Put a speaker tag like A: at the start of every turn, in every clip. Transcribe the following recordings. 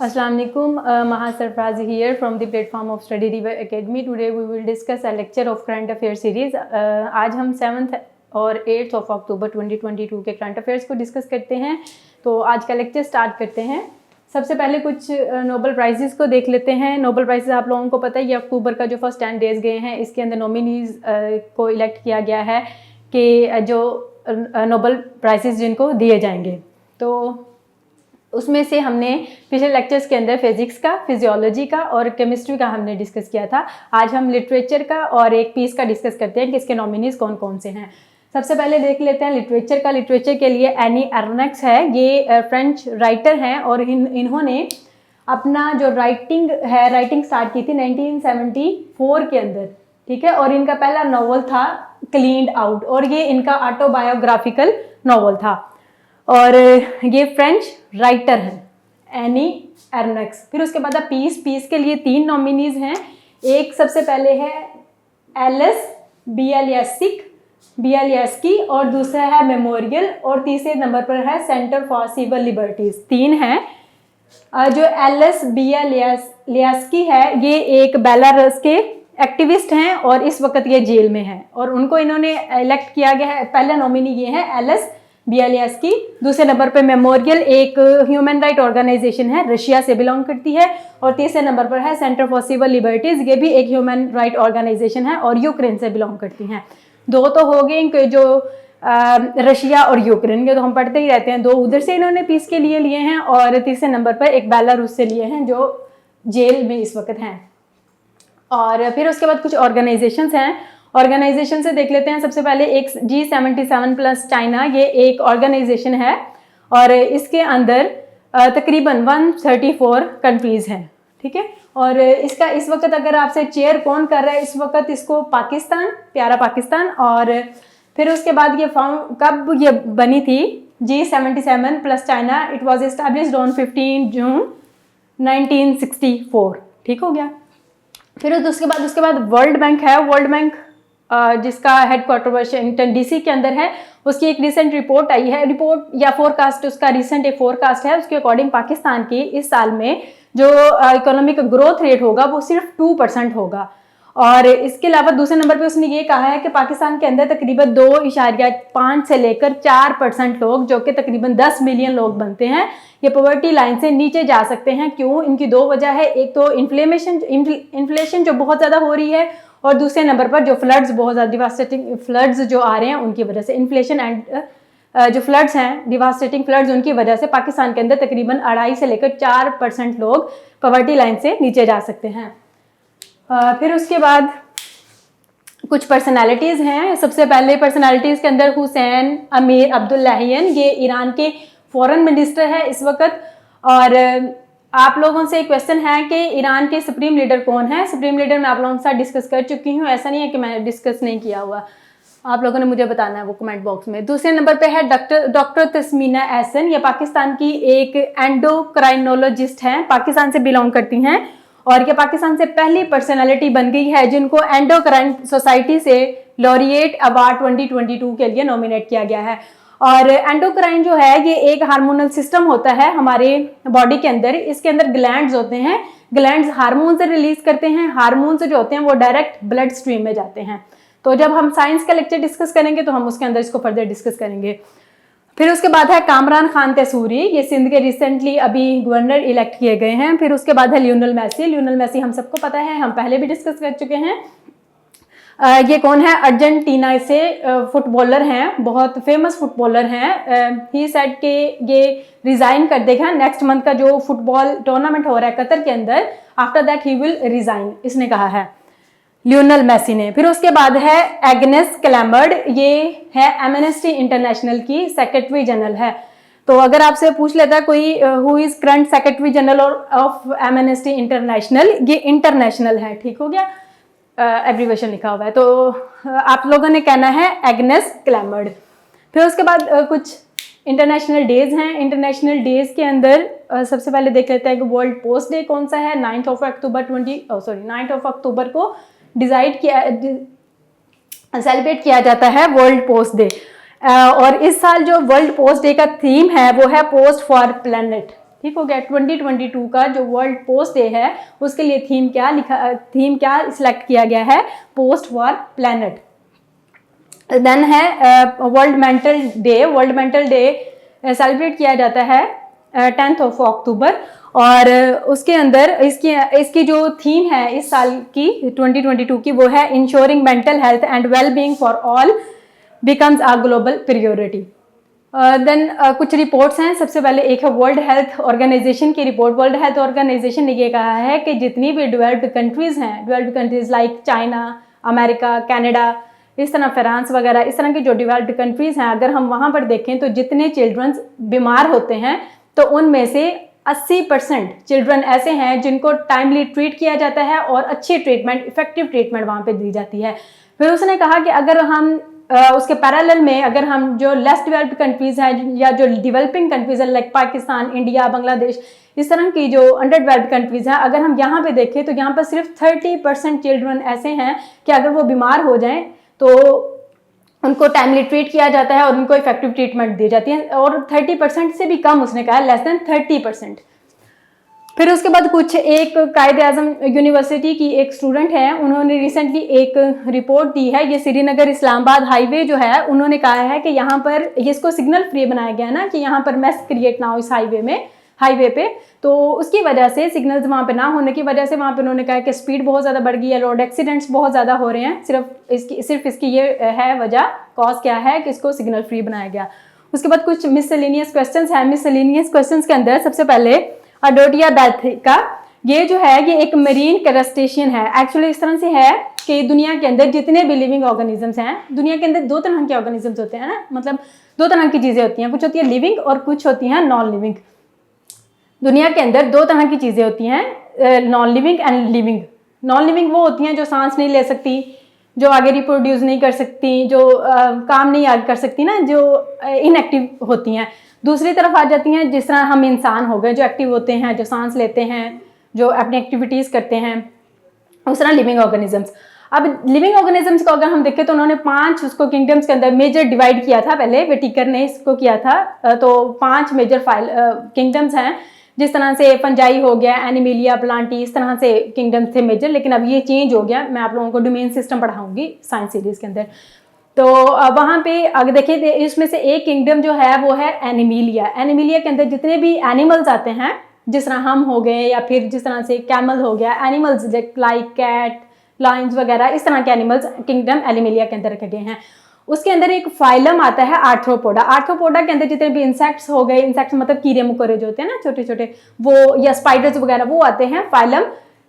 A: Assalamu alaikum, Maha Sarfraz here from the platform of Study River Academy. Today we will discuss a lecture of current affairs series. आज हम 7th और 8th of October 2022 के current affairs को discuss करते हैं। तो आज का लेक्चर स्टार्ट करते हैं। सबसे पहले कुछ नोबेल प्राइजेस को देख लेते हैं। नोबेल प्राइजेस आप लोगों को पता है, ये अक्टूबर का जो फर्स्ट 10 डेज गए हैं, इसके अंदर नॉमिनीज को इलेक्ट किया गया है कि जो नोबेल प्राइजेस जिनको दिए जाएंगे। तो उसमें से हमने पिछले लेक्चर्स के अंदर फिजिक्स का, फिजियोलॉजी का और केमिस्ट्री का हमने डिस्कस किया था। आज हम लिटरेचर का और एक पीस का डिस्कस करते हैं कि इसके नॉमिनीज कौन कौन से हैं। सबसे पहले देख लेते हैं लिटरेचर का। लिटरेचर के लिए एनी एर्नेक्स है, ये फ्रेंच राइटर हैं और इन्होंने अपना जो राइटिंग स्टार्ट की थी 1974 के अंदर, ठीक है। और इनका पहला नॉवल था क्लीन्ड आउट और ये इनका ऑटोबायोग्राफिकल नॉवल था और ये फ्रेंच राइटर हैं एनी एर्नेक्स। फिर उसके बाद पीस के लिए 3 नॉमिनीज हैं। एक सबसे पहले है एलिस बियालियस्की और दूसरा है मेमोरियल और तीसरे नंबर पर है सेंटर फॉर सिविल लिबर्टीज। 3 हैं। जो एलिस बियालियस्की है ये एक बेलारूस के एक्टिविस्ट हैं और इस वक्त ये जेल में हैं और उनको इन्होंने इलेक्ट किया गया है। पहला नॉमिनी ये है एलिस बियालियस्की। दूसरे नंबर पे मेमोरियल एक ह्यूमन राइट ऑर्गेनाइजेशन है, रशिया से बिलोंग करती है। और तीसरे नंबर पर है सेंटर फॉर सिविल लिबर्टीज, ये भी एक ह्यूमन राइट ऑर्गेनाइजेशन है और यूक्रेन से बिलोंग करती हैं। 2 तो हो गए इनके जो रशिया और यूक्रेन के, तो हम पढ़ते ही रहते हैं। 2 उधर से इन्होंने पीस के लिए हैं और तीसरे नंबर पर एक बेलारूस से लिए हैं जो जेल में इस वक्त हैं। और फिर उसके बाद कुछ ऑर्गेनाइजेशंस हैं। ऑर्गेनाइजेशन से देख लेते हैं। सबसे पहले एक G77 प्लस चाइना, ये एक ऑर्गेनाइजेशन है और इसके अंदर तकरीबन 134 कंट्रीज हैं, ठीक है। और इसका इस वक्त अगर आपसे चेयर कौन कर रहा है, इस वक्त इसको पाकिस्तान, प्यारा पाकिस्तान। और फिर उसके बाद ये कब ये बनी थी G77 plus China, it was established on 15 जून 1964, ठीक हो गया। फिर उसके बाद वर्ल्ड बैंक है। वर्ल्ड बैंक जिसका हेडक्वार्टर वाशिंगटन DC के अंदर है, उसकी एक रिसेंट रिपोर्ट आई है, रिपोर्ट या फोरकास्ट, उसका रिसेंट एक फोरकास्ट है। उसके अकॉर्डिंग पाकिस्तान की इस साल में जो इकोनॉमिक ग्रोथ रेट होगा वो सिर्फ 2% होगा। और इसके अलावा दूसरे नंबर पे उसने ये कहा है कि पाकिस्तान के अंदर तकरीबन 2.5 से लेकर 4% लोग, जो कि तकरीबन 10 मिलियन लोग बनते हैं, ये पॉवर्टी लाइन से नीचे जा सकते हैं। क्यों? इनकी 2 वजह है। एक तो इन्फ्लेशन जो बहुत ज़्यादा हो रही है और दूसरे नंबर पर जो फ्लड्स, बहुत ज़्यादा डिवास्टेटिंग फ्लड्स जो आ रहे हैं उनकी वजह से। इन्फ्लेशन एंड जो फ्लड्स हैं, डिवास्टेटिंग फ्लड्स, उनकी वजह से पाकिस्तान के अंदर तकरीबन 2.5 से लेकर 4% लोग पॉवर्टी लाइन से नीचे जा सकते हैं। फिर उसके बाद कुछ पर्सनालिटीज़ हैं। सबसे पहले पर्सनालिटीज़ के अंदर हुसैन अमीर अब्दुल्लाहियन, ये ईरान के फॉरेन मिनिस्टर है इस वक्त। और आप लोगों से एक क्वेश्चन है कि ईरान के सुप्रीम लीडर कौन है। सुप्रीम लीडर मैं आप लोगों के साथ डिस्कस कर चुकी हूँ, ऐसा नहीं है कि मैं डिस्कस नहीं किया हुआ। आप लोगों ने मुझे बताना है वो कमेंट बॉक्स में। दूसरे नंबर पे है डॉक्टर तस्मीना एहसन, ये पाकिस्तान की एक एंडोक्राइनोलॉजिस्ट हैं, पाकिस्तान से बिलोंग करती हैं और ये पाकिस्तान से पहली पर्सनैलिटी बन गई है जिनको एंडोक्राइन सोसाइटी से लॉरिएट अवार्ड 2022 के लिए नॉमिनेट किया गया है। और एंडोक्राइन जो है ये एक हार्मोनल सिस्टम होता है हमारे बॉडी के अंदर। इसके अंदर ग्लैंड्स होते हैं, ग्लैंड्स हार्मोन से रिलीज करते हैं, हार्मोन जो होते हैं वो डायरेक्ट ब्लड स्ट्रीम में जाते हैं। तो जब हम साइंस का लेक्चर डिस्कस करेंगे तो हम उसके अंदर इसको फर्दर डिस्कस करेंगे। फिर उसके बाद है कामरान खान तैसूरी, ये सिंध के रिसेंटली अभी गवर्नर इलेक्ट किए गए हैं। फिर उसके बाद है लियोनेल मेसी। लियोनेल मेसी हम सबको पता है, हम पहले भी डिस्कस कर चुके हैं। ये कौन है? अर्जेंटीना से फुटबॉलर हैं, बहुत फेमस फुटबॉलर हैं। ही सेड के ये रिजाइन कर देगा नेक्स्ट मंथ का जो फुटबॉल टूर्नामेंट हो रहा है कतर के अंदर, after that he will resign, इसने कहा है लियोनेल मेसी ने। फिर उसके बाद है एग्नेस क्लैमर्ड, ये है एमनेस्टी इंटरनेशनल की सेक्रेटरी जनरल है। तो अगर आपसे पूछ लेता है कोई who is current secretary general of amnesty international, ये इंटरनेशनल है, ठीक हो गया, एब्रीवेशन लिखा हुआ है, तो आप लोगों ने कहना है एग्नेस क्लैमर्ड। फिर उसके बाद कुछ इंटरनेशनल डेज हैं। इंटरनेशनल डेज के अंदर सबसे पहले देख लेते हैं कि वर्ल्ड पोस्ट डे कौन सा है। 9 अक्टूबर को सेलिब्रेट किया जाता है वर्ल्ड पोस्ट डे। और इस साल जो वर्ल्ड पोस्ट डे का थीम है वो है पोस्ट फॉर प्लैनेट, ठीक हो गया। 2022 का जो वर्ल्ड पोस्ट डे है उसके लिए थीम क्या सिलेक्ट किया गया है, पोस्ट वॉर प्लैनेट। देन है वर्ल्ड मेंटल डे सेलिब्रेट किया जाता है 10 अक्टूबर, और उसके अंदर इसकी जो थीम है इस साल की 2022 की वो है ensuring mental health and well being for all becomes a global priority. Then कुछ रिपोर्ट्स हैं। सबसे पहले एक है वर्ल्ड हेल्थ ऑर्गेनाइजेशन की रिपोर्ट। वर्ल्ड हेल्थ ऑर्गेनाइजेशन ने ये कहा है कि जितनी भी developed countries like China, America, Canada, इस तरह फ्रांस वगैरह, इस तरह की जो डेवलप्ड कंट्रीज हैं, अगर हम वहाँ पर देखें तो जितने चिल्ड्रंस बीमार होते हैं तो उनमें से 80% चिल्ड्रन ऐसे हैं जिनको टाइमली ट्रीट किया जाता है और अच्छी ट्रीटमेंट, इफेक्टिव ट्रीटमेंट वहाँ पे दी जाती है। फिर उसने कहा कि अगर हम उसके पैरेलल में अगर हम जो लेस डेवलप्ड कंट्रीज हैं या जो डेवलपिंग कंट्रीज है लाइक पाकिस्तान, इंडिया, बांग्लादेश, इस तरह की जो अंडर डेवलप्ड कंट्रीज हैं, अगर हम यहाँ पे देखें तो यहाँ पर सिर्फ 30% चिल्ड्रन ऐसे हैं कि अगर वो बीमार हो जाएं तो उनको टाइमली ट्रीट किया जाता है और उनको इफेक्टिव ट्रीटमेंट दी जाती है, और 30% से भी कम उसने कहा, लेस देन 30%। फिर उसके बाद कुछ एक कायद आजम यूनिवर्सिटी की एक स्टूडेंट है, उन्होंने रिसेंटली एक रिपोर्ट दी है। ये श्रीनगर इस्लामाबाद हाईवे जो है, उन्होंने कहा है कि यहाँ पर इसको सिग्नल फ्री बनाया गया ना, कि यहाँ पर मैस क्रिएट ना हो इस हाईवे पे, तो उसकी वजह से सिग्नल्स वहाँ पे ना होने की वजह से वहाँ पे उन्होंने कहा कि स्पीड बहुत ज़्यादा बढ़ गई है, रोड एक्सीडेंट्स बहुत ज़्यादा हो रहे हैं। सिर्फ इसकी ये है वजह, कॉज क्या है कि इसको सिग्नल फ्री बनाया गया। उसके बाद कुछ मिसलेनियस क्वेश्चंस हैं। मिसलेनियस क्वेश्चंस के अंदर सबसे पहले अडोटिया बैल्थिका, ये जो है ये एक मरीन क्रस्टेशियन है। एक्चुअली इस तरह से है कि दुनिया के अंदर जितने भी लिविंग ऑर्गेनिजम्स हैं, दुनिया के अंदर दो तरह के ऑर्गेनिजम्स होते हैं ना, मतलब दो तरह की चीज़ें होती हैं, कुछ होती है लिविंग और कुछ होती हैं नॉन लिविंग। दुनिया के अंदर दो तरह की चीज़ें होती हैं, non living and living. Non living वो होती हैं जो सांस नहीं ले सकती, जो आगे रिप्रोड्यूस नहीं कर सकती, जो काम नहीं आगे कर सकती ना, जो इनएक्टिव होती हैं। दूसरी तरफ आ जाती हैं जिस तरह हम इंसान हो गए, जो एक्टिव होते हैं, जो सांस लेते हैं, जो अपनी एक्टिविटीज़ करते हैं, उस तरह लिविंग ऑर्गेनिजम्स। अब लिविंग ऑर्गेनिजम्स को अगर हम देखें तो उन्होंने 5 उसको किंगडम्स के अंदर मेजर डिवाइड किया था, पहले वेटिकर ने इसको किया था। तो 5 मेजर किंगडम्स हैं, जिस तरह से फंजाई हो गया, एनिमिलिया, प्लांटी, इस तरह से किंगडम्स थे मेजर, लेकिन अब ये चेंज हो गया। मैं आप लोगों को डोमेन सिस्टम पढ़ाऊंगी साइंस सीरीज के अंदर। तो वहाँ पे अगर देखिए इसमें से एक किंगडम जो है वो है एनिमिलिया। एनिमिलिया के अंदर जितने भी एनिमल्स आते हैं, जिस तरह हम हो गए या फिर जिस तरह से कैमल हो गया, एनिमल्स लाइक कैट, लायंस वगैरह, इस तरह के एनिमल्स किंगडम एनिमिलिया के अंदर रखे गए हैं। उसके अंदर एक फाइलम आता है आर्थ्रोपोडा। आर्थ्रोपोडा के अंदर जितने भी इंसेक्ट्स हो गए, इंसेक्ट्स मतलब कीड़े मकोड़े जो होते हैं ना छोटे छोटे, वो या स्पाइडर्स वगैरह, वो आते हैं फाइलम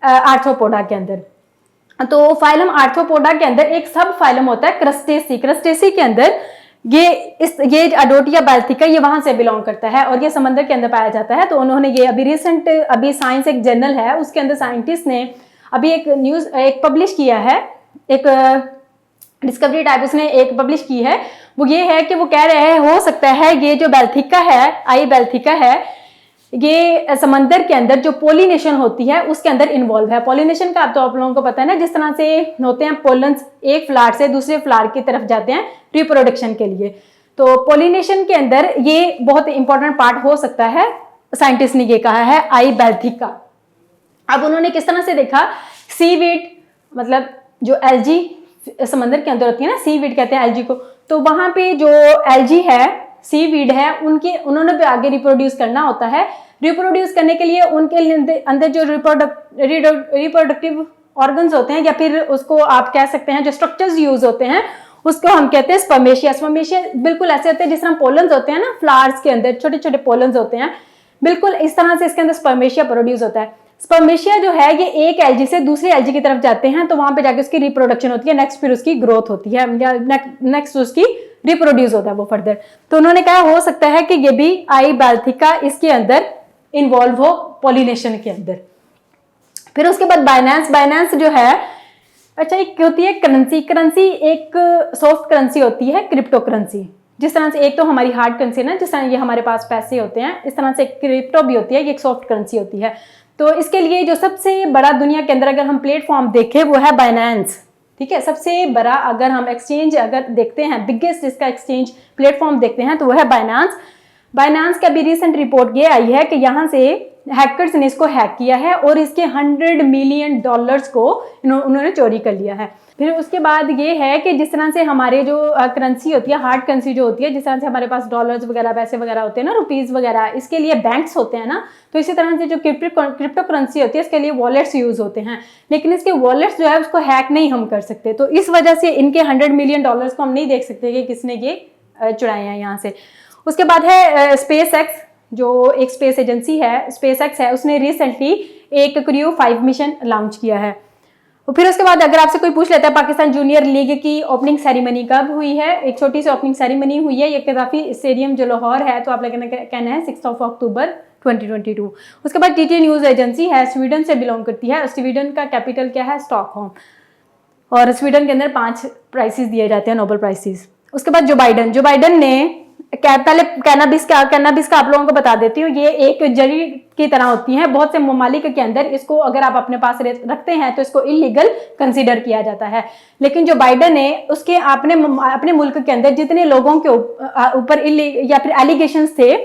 A: आर्थ्रोपोडा के अंदर। तो फाइलम आर्थ्रोपोडा के अंदर एक सब फाइलम होता है क्रस्टेसी। क्रस्टेसी के अंदर ये अडोटिया बैल्थिका ये वहां से बिलोंग करता है और ये समंदर के अंदर पाया जाता है। तो उन्होंने ये अभी साइंस एक जर्नल है, उसके अंदर साइंटिस्ट ने अभी एक पब्लिश किया है, एक डिस्कवरी टाइप उसने एक पब्लिश की है। वो ये है कि वो कह रहे हैं हो सकता है ये जो बैल्थिका है, आई बैल्थिका है, ये समंदर के अंदर जो पोलिनेशन होती है उसके अंदर इन्वॉल्व है। पोलिनेशन का अब तो आप लोगों को पता है ना, जिस तरह से होते हैं पोलन्स एक फ्लावर से दूसरे फ्लावर की तरफ जाते हैं रिप्रोडक्शन के लिए, तो पोलिनेशन के अंदर ये बहुत इंपॉर्टेंट पार्ट हो सकता है। साइंटिस्ट ने ये कहा है आई बैल्थिका। अब उन्होंने किस तरह से देखा, सीवीड मतलब जो एल्जी समंदर के अंदर होती है ना, सीवीड कहते हैं एल्जी को, तो वहां पे जो एल्जी है, सीवीड है, उन्होंने भी आगे रिप्रोड्यूस करना होता है। रिप्रोड्यूस करने के लिए उनके अंदर जो रिप्रोडक्टिव ऑर्गन्स होते हैं, या फिर उसको आप कह सकते हैं जो स्ट्रक्चर्स यूज होते हैं, उसको हम कहते हैं स्पर्मेशिया। स्पर्मेशिया बिल्कुल ऐसे होते हैं जिस तरह पोलन्स होते हैं ना, फ्लावर्स के अंदर छोटे छोटे पोलन्स होते हैं, बिल्कुल इस तरह से इसके अंदर स्पर्मेशिया प्रोड्यूस होता है। स्पर्मेशिया जो है ये एक एल्जी से दूसरी एल्जी की तरफ जाते हैं, तो वहां पे जाके उसकी रिप्रोडक्शन होती है, नेक्स्ट फिर उसकी ग्रोथ होती है, या नेक्स्ट उसकी रिप्रोड्यूस होता है वो फर्दर। तो उन्होंने कहा हो सकता है कि ये भी आई बैल्थिका इसके अंदर इन्वॉल्व हो पोलिनेशन के अंदर। फिर उसके बाद बाइनेंस जो है, अच्छा एक होती है करेंसी एक सॉफ्ट करेंसी होती है, क्रिप्टो करेंसी। जिस तरह से एक तो हमारी हार्ड करेंसी है ना, जिस तरह ये हमारे पास पैसे होते हैं, इस तरह से क्रिप्टो भी होती है, ये एक सॉफ्ट करेंसी होती है। तो इसके लिए जो सबसे बड़ा दुनिया के अंदर अगर हम प्लेटफॉर्म देखें वो है बाइनेंस, ठीक है। सबसे बड़ा अगर हम एक्सचेंज अगर देखते हैं, बिगेस्ट इसका एक्सचेंज प्लेटफॉर्म देखते हैं तो वो है बाइनेंस। बाइनांस का भी रिसेंट रिपोर्ट ये आई है कि यहाँ से हैकर्स ने इसको हैक किया है और इसके $100 मिलियन को उन्होंने चोरी कर लिया है। फिर उसके बाद ये है कि जिस तरह से हमारे जो करेंसी होती है, हार्ड करेंसी जो होती है, जिस तरह से हमारे पास डॉलर्स वगैरह पैसे वगैरह होते हैं ना, रुपीज़ वगैरह, इसके लिए बैंक्स होते हैं ना, तो इसी तरह से जो क्रिप्टो करेंसी होती है इसके लिए वॉलेट्स यूज़ होते हैं, लेकिन इसके वॉलेट्स जो है उसको हैक नहीं हम कर सकते। तो इस वजह से इनके $100 मिलियन को हम नहीं देख सकते कि किसने ये चुराए हैं यहाँ से। उसके बाद है स्पेस एक्स, जो एक स्पेस एजेंसी है, स्पेस एक्स है, उसने रिसेंटली एक क्रू 5 मिशन लॉन्च किया है। और फिर उसके बाद अगर आपसे कोई पूछ लेता है पाकिस्तान जूनियर लीग की ओपनिंग सेरेमनी कब हुई है, एक छोटी सी ओपनिंग सेरेमनी हुई है, ये कदाफी स्टेडियम जो लाहौर है, तो आप लोगों का कहना है 6 अक्टूबर 2022। उसके बाद टीटी न्यूज़ एजेंसी है, स्वीडन से बिलोंग करती है, स्वीडन का कैपिटल क्या है, स्टॉकहोम, और स्वीडन के अंदर 5 प्राइजेस दिए जाते हैं, नोबेल प्राइजेस। उसके बाद जो बाइडन ने पहले कैनाबिस का आप लोगों को बता देती हूँ, ये एक जड़ी की तरह होती है, बहुत से ममालिक के अंदर इसको अगर आप अपने पास रखते हैं तो इसको इलीगल कंसीडर किया जाता है, लेकिन जो बाइडन है उसके अपने मुल्क के अंदर जितने लोगों के ऊपर या फिर एलिगेशंस थे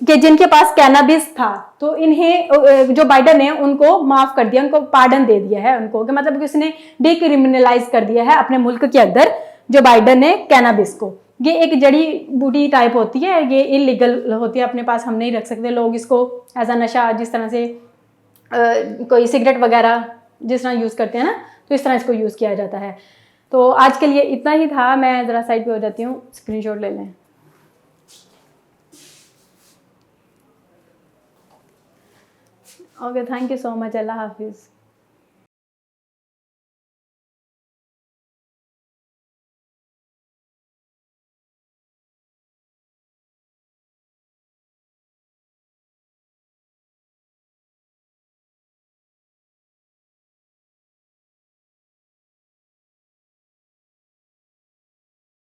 A: कि जिनके पास कैनाबिस था, तो इन्हें जो बाइडन है उनको माफ कर दिया, उनको पार्डन दे दिया है उनको, कि मतलब कि उसने डिक्रिमिनलाइज कर दिया है अपने मुल्क के अंदर जो बाइडन ने कैनाबिस को। ये एक जड़ी बूटी टाइप होती है, ये इलीगल होती है, अपने पास हम नहीं रख सकते। लोग इसको एज अ नशा, जिस तरह से कोई सिगरेट वगैरह जिस तरह यूज़ करते हैं ना, तो इस तरह इसको यूज़ किया जाता है। तो आज के लिए इतना ही था, मैं ज़रा साइड पे हो जाती हूँ, स्क्रीनशॉट ले लें। Okay, thank you so much, अल्लाह हाफिज़।